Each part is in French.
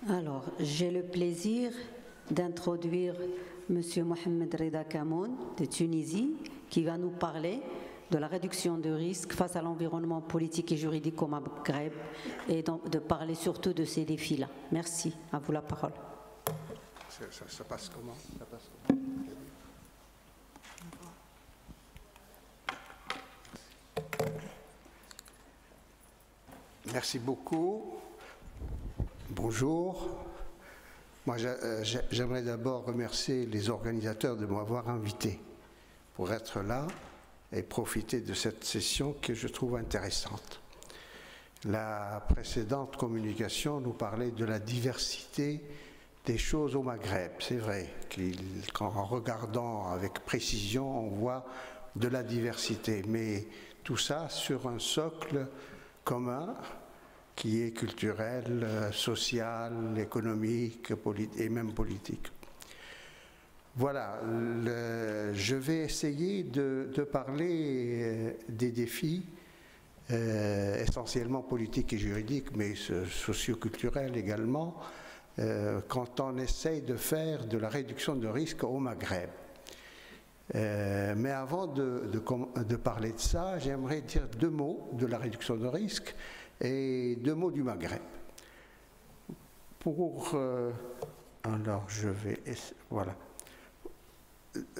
Alors, j'ai le plaisir d'introduire M. Mohamed Reda Kamoun de Tunisie, qui va nous parler de la réduction de risques face à l'environnement politique et juridique au Maghreb et donc de parler surtout de ces défis-là. Merci. À vous la parole. Ça passe comment? Ça passe comment? Merci beaucoup. Bonjour. Moi, j'aimerais d'abord remercier les organisateurs de m'avoir invité pour être là et profiter de cette session que je trouve intéressante. La précédente communication nous parlait de la diversité des choses au Maghreb. C'est vrai qu'en regardant avec précision, on voit de la diversité, mais tout ça sur un socle commun qui est culturel, social, économique et même politique. Voilà, je vais essayer de parler des défis essentiellement politiques et juridiques, mais socio-culturels également, quand on essaye de faire de la réduction de risque au Maghreb. Mais avant de parler de ça, j'aimerais dire deux mots de la réduction de risque et deux mots du Maghreb. Alors je vais... Voilà.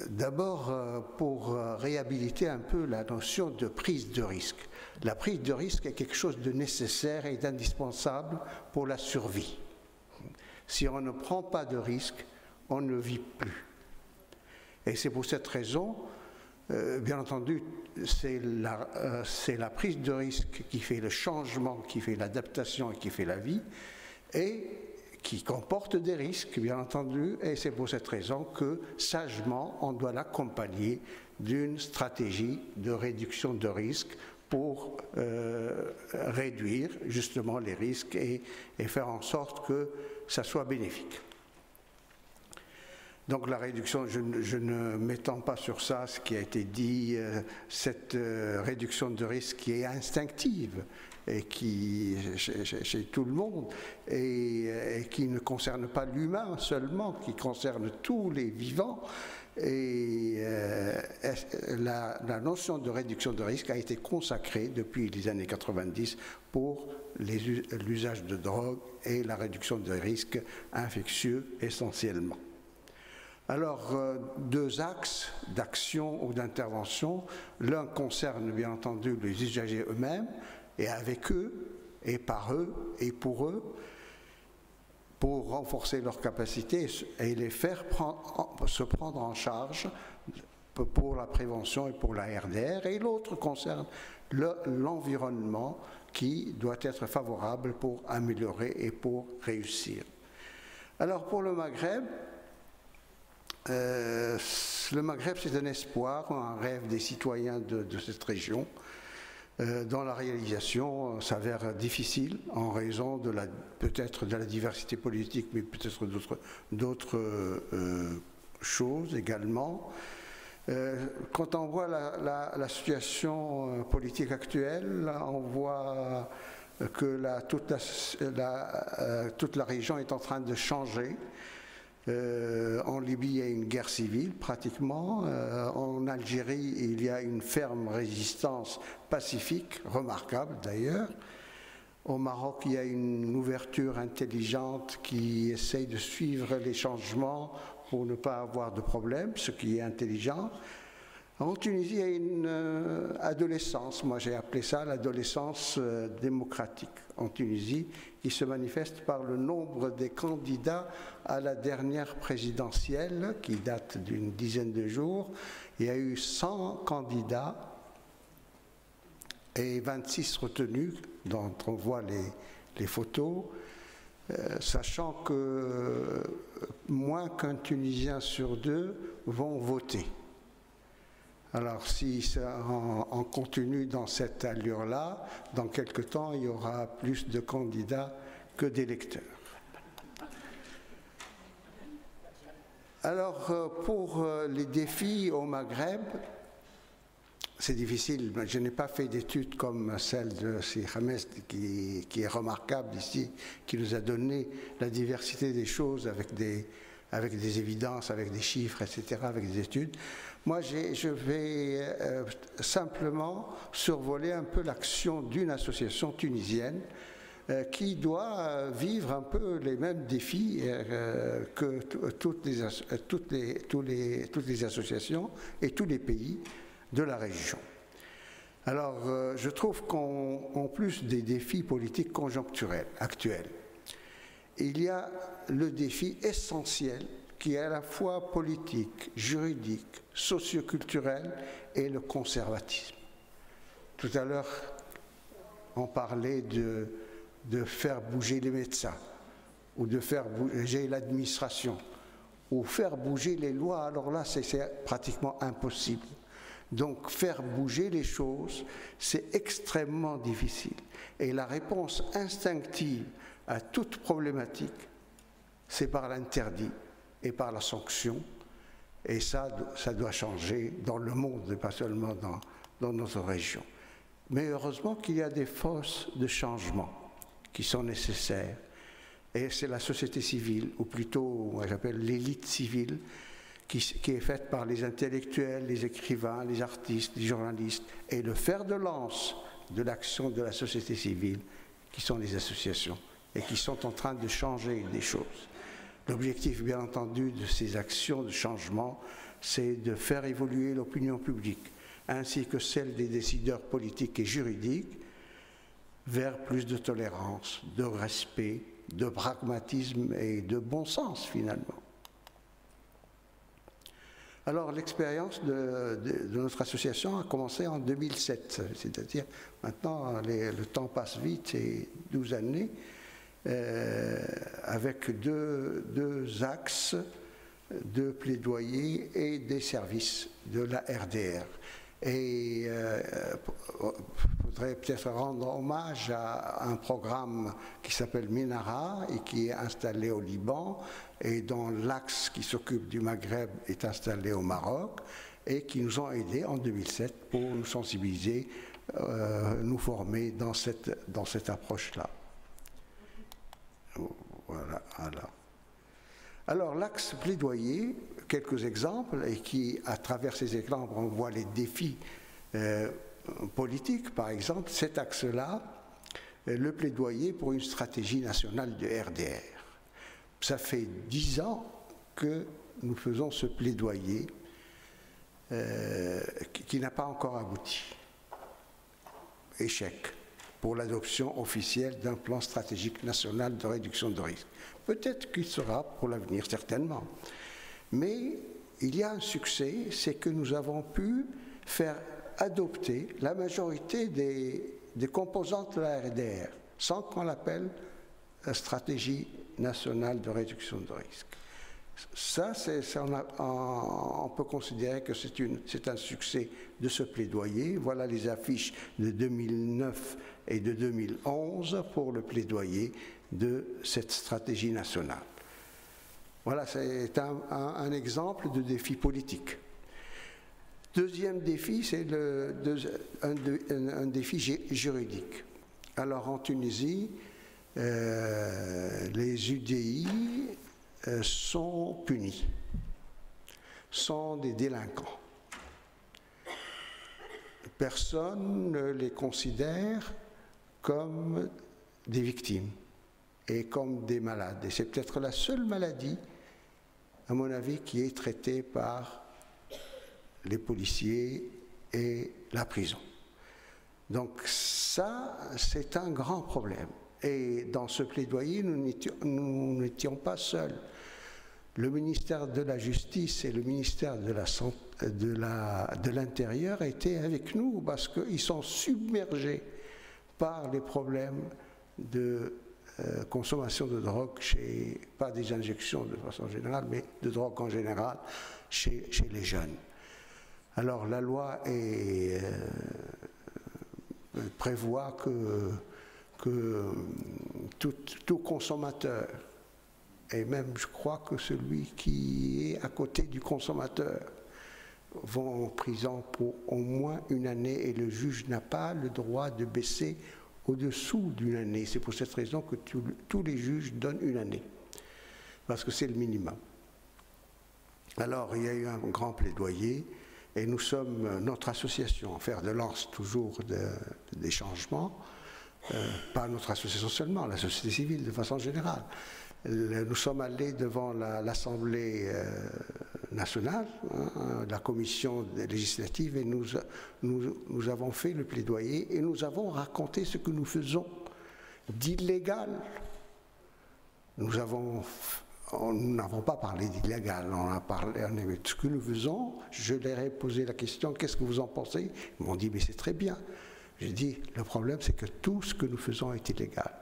D'abord, pour réhabiliter un peu la notion de prise de risque. La prise de risque est quelque chose de nécessaire et d'indispensable pour la survie. Si on ne prend pas de risque, on ne vit plus. Et c'est pour cette raison, bien entendu, c'est la prise de risque qui fait le changement, qui fait l'adaptation et qui fait la vie, et qui comporte des risques, bien entendu, et c'est pour cette raison que, sagement, on doit l'accompagner d'une stratégie de réduction de risques pour réduire justement les risques et faire en sorte que ça soit bénéfique. Donc la réduction, je ne m'étends pas sur ça, ce qui a été dit, cette réduction de risque qui est instinctive et qui, chez tout le monde, et qui ne concerne pas l'humain seulement, qui concerne tous les vivants. Et la notion de réduction de risque a été consacrée depuis les années 90 pour l'usage de drogue et la réduction de risques infectieux essentiellement. Alors, deux axes d'action ou d'intervention. L'un concerne bien entendu les usagers eux-mêmes, et avec eux, et par eux, et pour eux, pour renforcer leurs capacités et les faire se prendre en charge pour la prévention et pour la RDR. Et l'autre concerne l'environnement qui doit être favorable pour améliorer et pour réussir. Alors, pour le Maghreb, c'est un espoir, un rêve des citoyens de cette région, dont la réalisation s'avère difficile en raison de peut-être de la diversité politique, mais peut-être d'autres choses également. Quand on voit la situation politique actuelle, on voit que toute la région est en train de changer. En Libye, il y a une guerre civile pratiquement. En Algérie, il y a une ferme résistance pacifique, remarquable d'ailleurs. Au Maroc, il y a une ouverture intelligente qui essaye de suivre les changements pour ne pas avoir de problème, ce qui est intelligent. En Tunisie, il y a une adolescence, moi j'ai appelé ça l'adolescence démocratique en Tunisie, qui se manifeste par le nombre des candidats à la dernière présidentielle, qui date d'une dizaine de jours. Il y a eu 100 candidats et 26 retenus, dont on voit les photos, sachant que moins qu'un Tunisien sur deux vont voter. Alors si on continue dans cette allure-là, dans quelque temps, il y aura plus de candidats que d'électeurs. Alors pour les défis au Maghreb, c'est difficile. Je n'ai pas fait d'études comme celle de Sir James qui est remarquable ici, qui nous a donné la diversité des choses avec des évidences, avec des chiffres, etc., avec des études. Moi, je vais simplement survoler un peu l'action d'une association tunisienne qui doit vivre un peu les mêmes défis que toutes les associations et tous les pays de la région. Alors, je trouve qu'en plus des défis politiques conjoncturels actuels, il y a le défi essentiel qui est à la fois politique, juridique, socioculturel et le conservatisme. Tout à l'heure, on parlait de faire bouger les médecins, ou de faire bouger l'administration, ou faire bouger les lois. Alors là, c'est pratiquement impossible. Donc faire bouger les choses, c'est extrêmement difficile. Et la réponse instinctive à toute problématique, c'est par l'interdit et par la sanction. Et ça doit changer dans le monde, et pas seulement dans notre région. Mais heureusement qu'il y a des forces de changement qui sont nécessaires. Et c'est la société civile, ou plutôt, j'appelle l'élite civile, qui est faite par les intellectuels, les écrivains, les artistes, les journalistes, et le fer de lance de l'action de la société civile, qui sont les associations, et qui sont en train de changer des choses. L'objectif, bien entendu, de ces actions de changement, c'est de faire évoluer l'opinion publique, ainsi que celle des décideurs politiques et juridiques, vers plus de tolérance, de respect, de pragmatisme et de bon sens, finalement. Alors, l'expérience de notre association a commencé en 2007, c'est-à-dire maintenant, le temps passe vite, c'est 12 années, avec deux axes de plaidoyer et des services de la RDR. Et il faudrait peut-être rendre hommage à un programme qui s'appelle Minara et qui est installé au Liban et dont l'axe qui s'occupe du Maghreb est installé au Maroc et qui nous ont aidés en 2007 pour nous sensibiliser, nous former dans cette approche-là. Voilà. Alors l'axe plaidoyer, quelques exemples, et qui, à travers ces exemples, on voit les défis politiques, par exemple, cet axe-là, le plaidoyer pour une stratégie nationale de RDR. Ça fait 10 ans que nous faisons ce plaidoyer qui n'a pas encore abouti. Échec pour l'adoption officielle d'un plan stratégique national de réduction de risque. Peut-être qu'il sera pour l'avenir, certainement. Mais il y a un succès, c'est que nous avons pu faire adopter la majorité des composantes de la RDR, sans qu'on l'appelle stratégie nationale de réduction de risque. Ça, on peut considérer que c'est un succès de ce plaidoyer. Voilà les affiches de 2009 et de 2011 pour le plaidoyer de cette stratégie nationale. Voilà, c'est un exemple de défi politique. Deuxième défi, c'est un défi juridique. Alors en Tunisie, les UDI sont punis, sont des délinquants. Personne ne les considère comme des victimes et comme des malades. Et c'est peut-être la seule maladie, à mon avis, qui est traitée par les policiers et la prison. Donc ça, c'est un grand problème. Et dans ce plaidoyer, nous n'étions pas seuls. Le ministère de la Justice et le ministère de l'Intérieur étaient avec nous parce qu'ils sont submergés par les problèmes de consommation de drogue, pas des injections de façon générale, mais de drogue en général, chez les jeunes. Alors la loi prévoit que tout consommateur, et même je crois que celui qui est à côté du consommateur vont en prison pour au moins une année et le juge n'a pas le droit de baisser au-dessous d'une année. C'est pour cette raison que tous les juges donnent une année, parce que c'est le minimum. Alors, il y a eu un grand plaidoyer et nous sommes, notre association, Fer de Lance, toujours des changements, pas notre association seulement, la société civile de façon générale. Nous sommes allés devant l'Assemblée nationale, la commission législative, et nous avons fait le plaidoyer et nous avons raconté ce que nous faisons d'illégal. Nous n'avons pas parlé d'illégal, on a parlé de ce que nous faisons. Je leur ai posé la question, qu'est-ce que vous en pensez? Ils m'ont dit, mais c'est très bien. J'ai dit, le problème c'est que tout ce que nous faisons est illégal.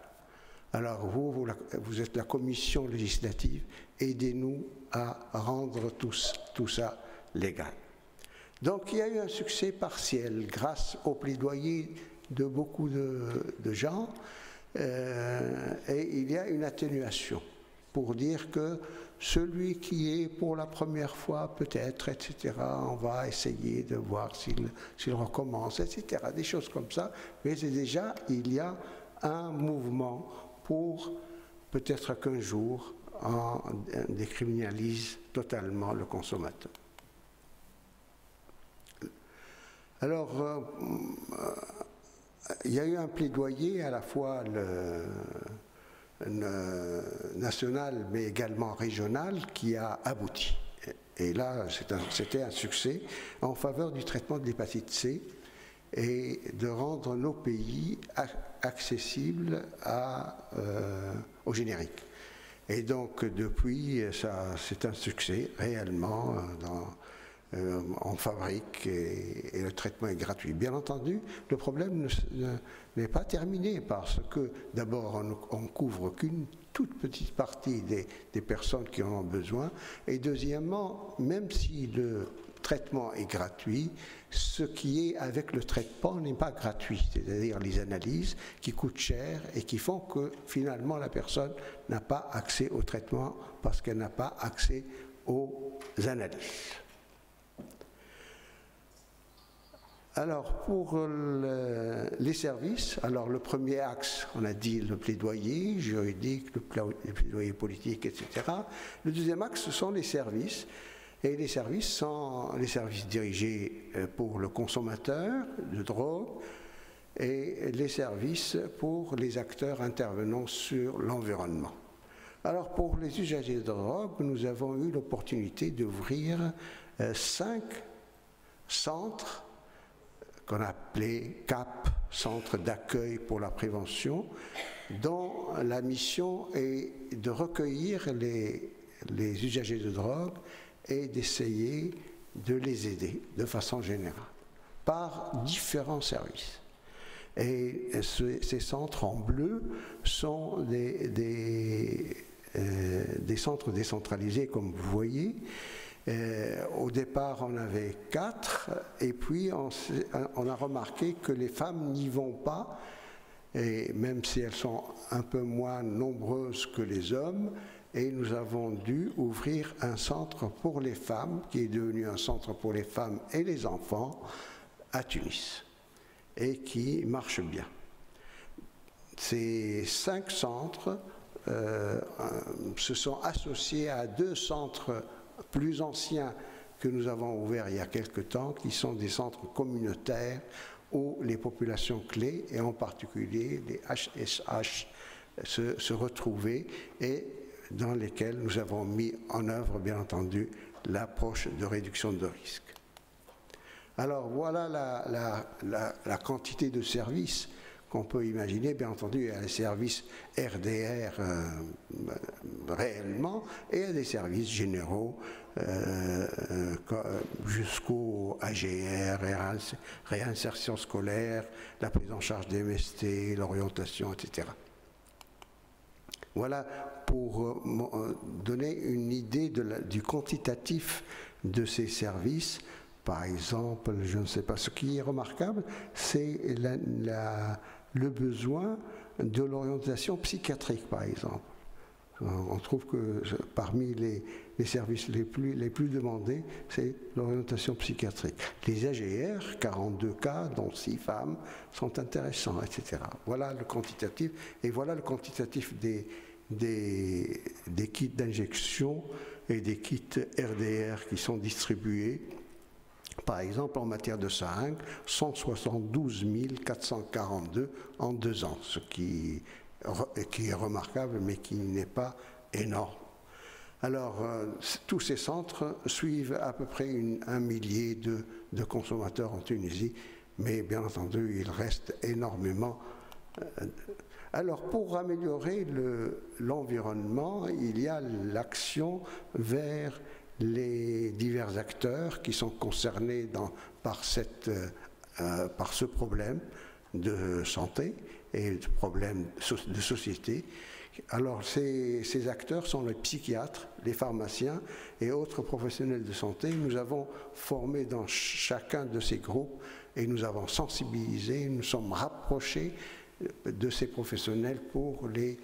Alors vous êtes la commission législative, aidez-nous à rendre tout ça légal. Donc il y a eu un succès partiel grâce au plaidoyer de beaucoup de gens et il y a une atténuation pour dire que celui qui est pour la première fois peut-être, etc., on va essayer de voir s'il recommence, etc., des choses comme ça, mais déjà il y a un mouvement pour peut-être qu'un jour on décriminalise totalement le consommateur. Alors, il y a eu un plaidoyer à la fois national mais également régional qui a abouti. Et là, c'était un succès en faveur du traitement de l'hépatite C et de rendre nos pays accessibles au générique. Et donc depuis, c'est un succès réellement. On fabrique et le traitement est gratuit. Bien entendu, le problème n'est pas terminé parce que d'abord on couvre qu'une toute petite partie des personnes qui en ont besoin et deuxièmement, même si le traitement est gratuit, ce qui est avec le traitement n'est pas gratuit, c'est-à-dire les analyses qui coûtent cher et qui font que finalement la personne n'a pas accès au traitement parce qu'elle n'a pas accès aux analyses. Alors, pour les services, alors le premier axe, on a dit le plaidoyer juridique, le plaidoyer politique, etc. Le deuxième axe, ce sont les services. Et les services sont les services dirigés pour le consommateur de drogue et les services pour les acteurs intervenant sur l'environnement. Alors, pour les usagers de drogue, nous avons eu l'opportunité d'ouvrir 5 centres qu'on a appelé CAP, Centre d'accueil pour la prévention, dont la mission est de recueillir les usagers de drogue et d'essayer de les aider de façon générale, par différents services. Et ces centres en bleu sont des centres décentralisés, comme vous voyez. Au départ, on avait 4, et puis on a remarqué que les femmes n'y vont pas, et même si elles sont un peu moins nombreuses que les hommes, et nous avons dû ouvrir un centre pour les femmes, qui est devenu un centre pour les femmes et les enfants à Tunis, et qui marche bien. Ces 5 centres se sont associés à 2 centres plus anciens que nous avons ouverts il y a quelque temps, qui sont des centres communautaires où les populations clés, et en particulier les HSH, se retrouvaient et dans lesquels nous avons mis en œuvre, bien entendu, l'approche de réduction de risque. Alors voilà la quantité de services qu'on peut imaginer. Bien entendu, il y a les services RDR réellement, et il y a des services généraux jusqu'au AGR, réinsertion scolaire, la prise en charge des MST, l'orientation, etc. Voilà pour donner une idée du quantitatif de ces services. Par exemple, je ne sais pas, ce qui est remarquable, c'est le besoin de l'orientation psychiatrique, par exemple. On trouve que parmi les services les plus demandés, c'est l'orientation psychiatrique. Les AGR, 42 cas, dont 6 femmes, sont intéressants, etc. Voilà le quantitatif, et voilà le quantitatif des kits d'injection et des kits RDR qui sont distribués. Par exemple, en matière de seringues, 172 442 en 2 ans, ce qui est remarquable, mais qui n'est pas énorme. Alors, tous ces centres suivent à peu près 1 millier de consommateurs en Tunisie, mais bien entendu, il reste énormément. Alors, pour améliorer l'environnement, il y a l'action vers les divers acteurs qui sont concernés par ce problème de santé et de problème de société. Alors ces acteurs sont les psychiatres, les pharmaciens et autres professionnels de santé. Nous avons formé dans chacun de ces groupes et nous avons sensibilisé, nous sommes rapprochés de ces professionnels pour les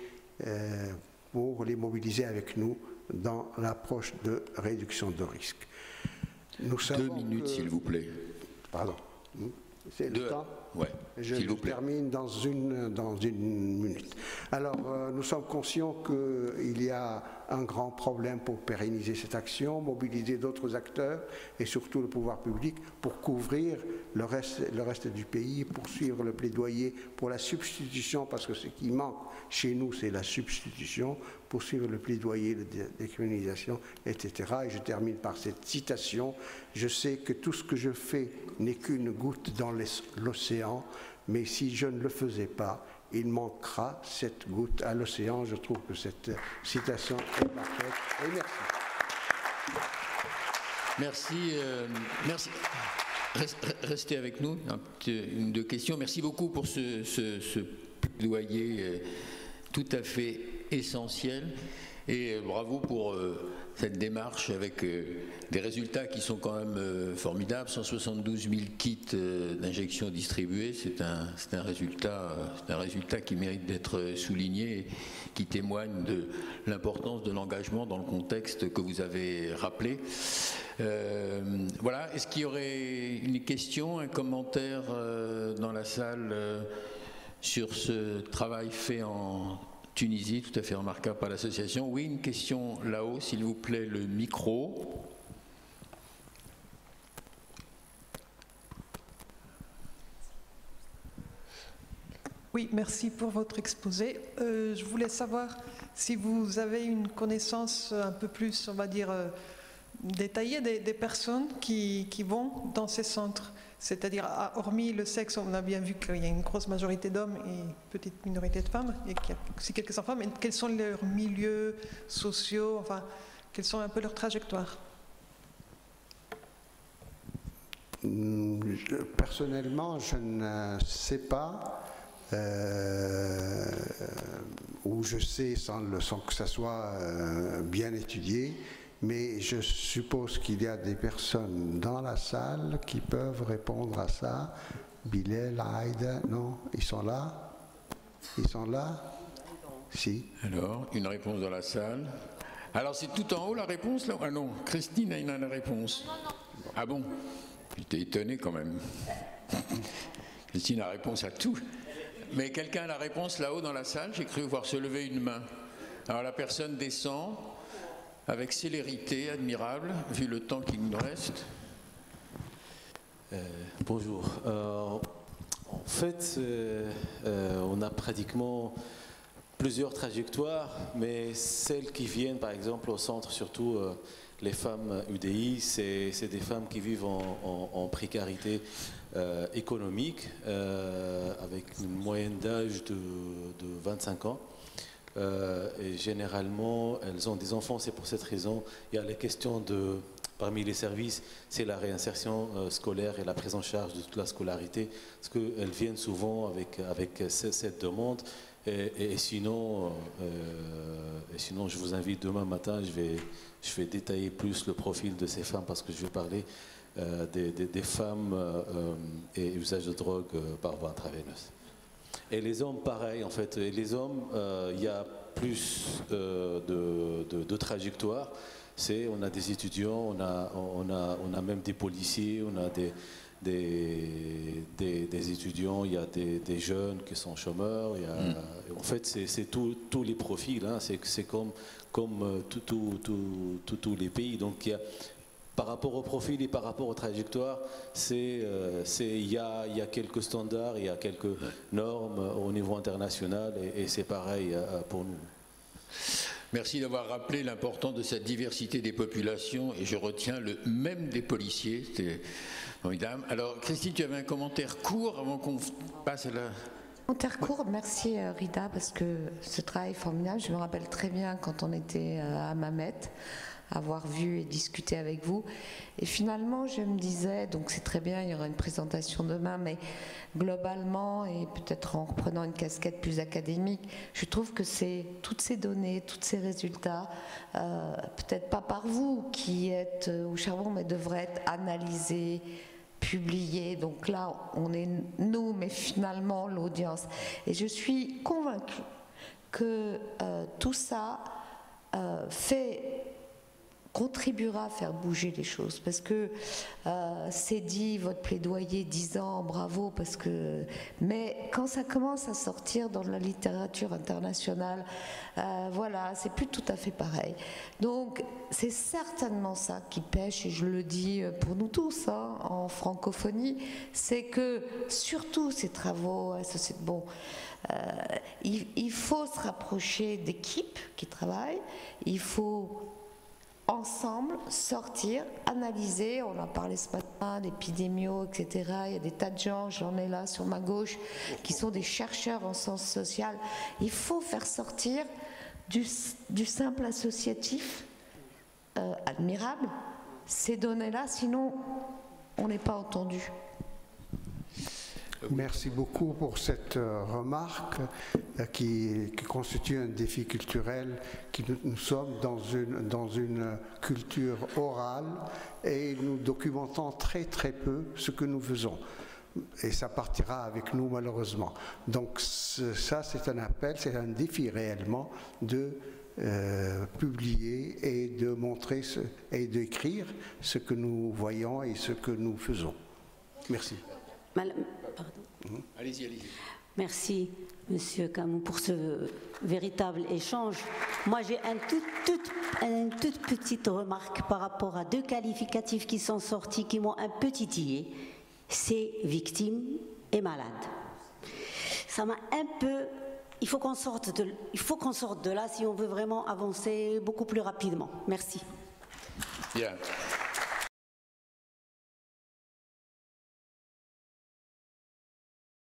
mobiliser avec nous dans l'approche de réduction de risque. Nous 2 minutes, s'il vous plaît. Pardon. C'est le temps ? Ouais, je termine dans une minute. Alors, nous sommes conscients qu'il y a un grand problème pour pérenniser cette action, mobiliser d'autres acteurs et surtout le pouvoir public pour couvrir le reste du pays, poursuivre le plaidoyer pour la substitution, parce que ce qui manque chez nous, c'est la substitution, poursuivre le plaidoyer de décriminalisation, etc. Et je termine par cette citation. Je sais que tout ce que je fais n'est qu'une goutte dans l'océan, mais si je ne le faisais pas, il manquera cette goutte à l'océan. Je trouve que cette citation est parfaite. Et merci. Merci. Restez avec nous. Une, 2 questions. Merci beaucoup pour ce plaidoyer tout à fait essentiel. Et bravo pour cette démarche avec des résultats qui sont quand même formidables. 172 000 kits d'injection distribués, c'est un résultat qui mérite d'être souligné, et qui témoigne de l'importance de l'engagement dans le contexte que vous avez rappelé. Voilà. Est-ce qu'il y aurait une question, un commentaire dans la salle sur ce travail fait en Tunisie, tout à fait remarquable par l'association? Oui, une question là-haut, s'il vous plaît, le micro. Oui, merci pour votre exposé. Je voulais savoir si vous avez une connaissance un peu plus, on va dire, détaillée des personnes qui vont dans ces centres. C'est-à-dire, hormis le sexe, on a bien vu qu'il y a une grosse majorité d'hommes et une petite minorité de femmes, et qu'il y a aussi quelques enfants, mais quels sont leurs milieux sociaux, enfin, quelles sont un peu leurs trajectoires? Personnellement, je ne sais pas, ou je sais sans que ça soit bien étudié, mais je suppose qu'il y a des personnes dans la salle qui peuvent répondre à ça. Bilal, Aïda, non? Ils sont là? Ils sont là? Si. Alors, une réponse dans la salle. Alors, c'est tout en haut la réponse là? Ah non, Christine a une réponse. Non. Ah bon? J'étais étonné quand même. Christine a la réponse à tout. Mais quelqu'un a la réponse là-haut dans la salle? J'ai cru voir se lever une main. Alors, la personne descend avec célérité admirable, vu le temps qu'il nous reste. Bonjour. En fait, on a pratiquement plusieurs trajectoires, mais celles qui viennent, par exemple, au centre, surtout les femmes UDI, c'est des femmes qui vivent en précarité économique, avec une moyenne d'âge de 25 ans. Et généralement, elles ont des enfants. C'est pour cette raison, il y a les questions parmi les services, c'est la réinsertion scolaire et la prise en charge de toute la scolarité, parce qu'elles viennent souvent avec cette demande. Et sinon, je vous invite demain matin, je vais détailler plus le profil de ces femmes, parce que je vais parler des femmes et usage de drogue par voie intraveineuse. Et les hommes, pareil, en fait. Et les hommes, il y a plus de trajectoires. on a des étudiants, on a même des policiers, on a des étudiants, il y a des jeunes qui sont chômeurs. En fait, c'est tous les profils. Hein, c'est comme tous les pays. Donc, par rapport au profil et par rapport aux trajectoires, il y a quelques standards, il y a quelques normes au niveau international, et c'est pareil pour nous. Merci d'avoir rappelé l'importance de cette diversité des populations, et je retiens le même des policiers. C'était formidable. Alors, Christine, tu avais un commentaire court avant qu'on passe à la... Commentaire court, merci Rida, parce que ce travail est formidable. Je me rappelle très bien quand on était à Mamet, avoir vu et discuté avec vous. Et finalement, je me disais, donc c'est très bien, il y aura une présentation demain, mais globalement, et peut-être en reprenant une casquette plus académique, je trouve que c'est toutes ces données, tous ces résultats, peut-être pas par vous qui êtes au charbon, mais devraient être analysés, publiés. Donc là, on est nous, mais finalement l'audience. Et je suis convaincue que tout ça contribuera à faire bouger les choses, parce que c'est dit, votre plaidoyer 10 ans, bravo, mais quand ça commence à sortir dans la littérature internationale, voilà, c'est plus tout à fait pareil. Donc c'est certainement ça qui pêche, et je le dis pour nous tous, hein, en francophonie, c'est que surtout ces travaux, il faut se rapprocher d'équipes qui travaillent, il faut ensemble sortir, analyser. On a parlé ce matin d'épidémios, etc. Il y a des tas de gens, j'en ai là sur ma gauche, qui sont des chercheurs en sciences sociales. Il faut faire sortir du simple associatif, admirable, ces données-là, sinon on n'est pas entendu. Merci beaucoup pour cette remarque qui constitue un défi culturel. Nous sommes dans une culture orale et nous documentons très très peu ce que nous faisons. Et ça partira avec nous malheureusement. Donc ça c'est un appel, c'est un défi réellement de publier et de montrer et d'écrire ce que nous voyons et ce que nous faisons. Merci. Pardon. Allez-y, allez-y. Merci, Monsieur Camon, pour ce véritable échange. Moi, j'ai une toute petite remarque par rapport à 2 qualificatifs qui sont sortis, qui m'ont un peu titillé. C'est victime et malade. Ça m'a un peu... Il faut qu'on sorte de là si on veut vraiment avancer beaucoup plus rapidement. Merci. Bien.